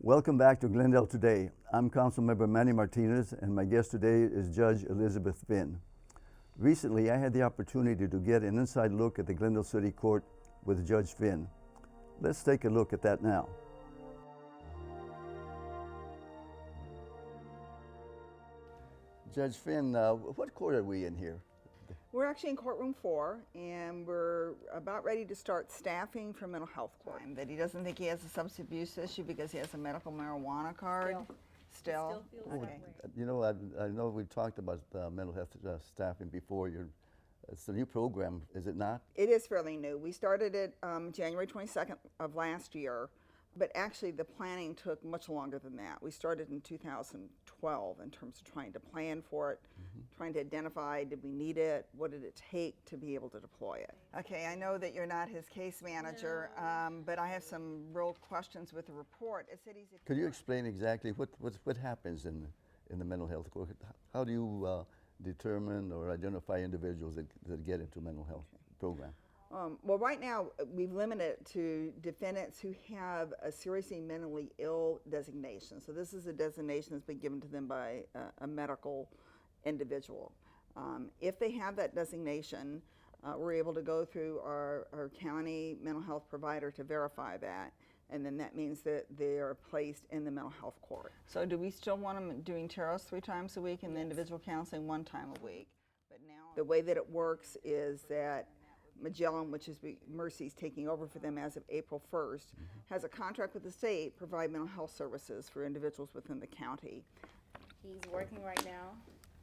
Welcome back to Glendale Today. I'm Councilmember Manny Martinez, and my guest today is Judge Elizabeth Finn. Recently, I had the opportunity to get an inside look at the Glendale City Court with Judge Finn. Let's take a look at that now. Judge Finn, what court are we in here? We're actually in courtroom 4, and we're about ready to start staffing for mental health court. That he doesn't think he has a substance abuse issue because he has a medical marijuana card. Still feels that way. You know, I know we've talked about mental health staffing before. It's a new program, is it not? It is fairly new. We started it January 22nd of last year, but actually the planning took much longer than that. We started in 2012 in terms of trying to plan for it, trying to identify, did we need it, what did it take to be able to deploy it. Okay, I know that you're not his case manager, but I have some real questions with the report. It said Could you explain exactly what happens in the mental health court? How do you determine or identify individuals that get into mental health program? Well, right now, we've limited it to defendants who have a seriously mentally ill designation. So this is a designation that's been given to them by a medical individual. If they have that designation, we're able to go through our county mental health provider to verify that, and then that means that they are placed in the mental health court. So do we still want them doing taros 3 times a week and the individual counseling 1 time a week? But now the way that it works is that Magellan, which is Mercy's taking over for them as of April 1st, has a contract with the state to provide mental health services for individuals within the county. He's working right now,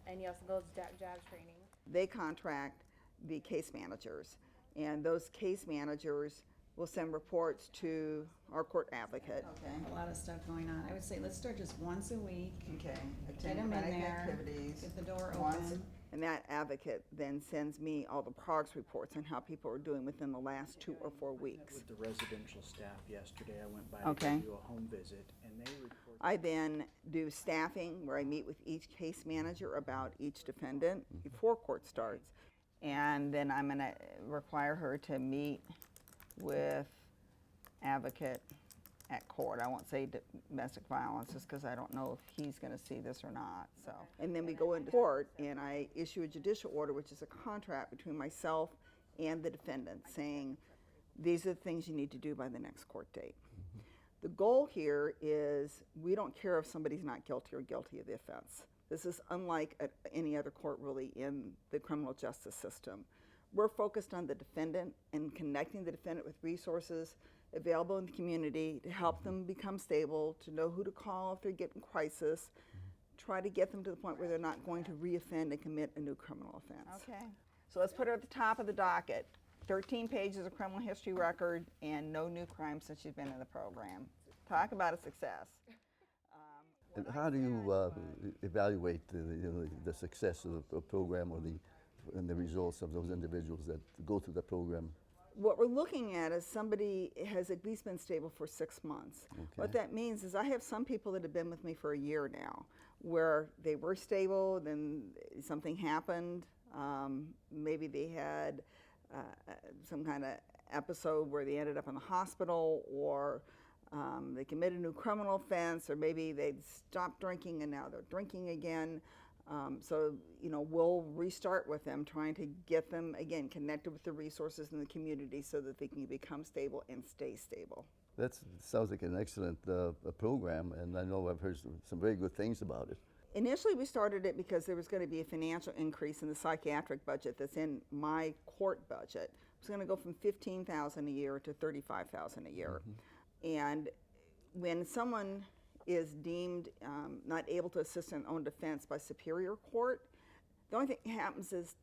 and he also goes to job training. They contract the case managers, and those case managers will send reports to our court advocate. Okay. A lot of stuff going on. I would say let's start just once a week. Okay. Get them in there. Activities. Get the door Once. open. And that advocate then sends me all the progress reports on how people are doing within the last 2 or 4 weeks. With the residential staff yesterday, I went by Okay. to do a home visit, and they reported. I then do staffing where I meet with each case manager about each defendant before court starts. And then I'm going to require her to meet with advocate at court. I won't say domestic violence just because I don't know if he's going to see this or not. So, and then we go into court and I issue a judicial order, which is a contract between myself and the defendant saying these are the things you need to do by the next court date. The goal here is we don't care if somebody's not guilty or guilty of the offense. This is unlike any other court really in the criminal justice system. We're focused on the defendant and connecting the defendant with resources available in the community to help them become stable, to know who to call if they're getting crisis, try to get them to the point where they're not going to reoffend and commit a new criminal offense. Okay. So let's put her at the top of the docket. 13 pages of criminal history record and no new crimes since she's been in the program. Talk about a success. And how do you evaluate the success of the program or the results of those individuals that go through the program? What we're looking at is somebody has at least been stable for 6 months. Okay. What that means is I have some people that have been with me for a year now, where they were stable, then something happened. Maybe they had some kind of episode where they ended up in the hospital, or they committed a new criminal offense, or maybe they stopped drinking and now they're drinking again. So, you know, we'll restart with them, trying to get them, again, connected with the resources in the community so that they can become stable and stay stable. That sounds like an excellent program, and I know I've heard some very good things about it. Initially, we started it because there was going to be a financial increase in the psychiatric budget that's in my court budget. It was going to go from $15,000 a year to $35,000 a year. And when someone is deemed not able to assist in own defense by Superior Court, the only thing that happens is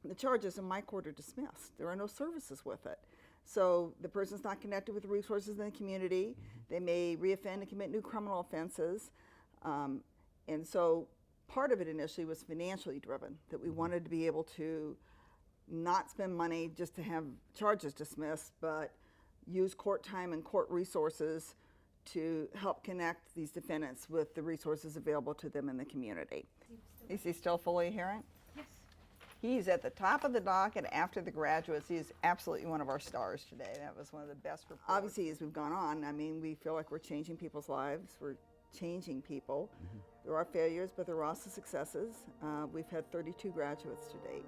the charges in my court are dismissed. There are no services with it. So the person's not connected with the resources in the community. They may reoffend and commit new criminal offenses. And so part of it initially was financially driven, that we wanted to be able to not spend money just to have charges dismissed, but use court time and court resources to help connect these defendants with the resources available to them in the community. Is he still fully adherent? Yes. He's at the top of the docket after the graduates. He's absolutely one of our stars today. That was one of the best reports. Obviously, as we've gone on, I mean, we feel like we're changing people's lives. We're changing people. There are failures, but there are also successes. We've had 32 graduates to date.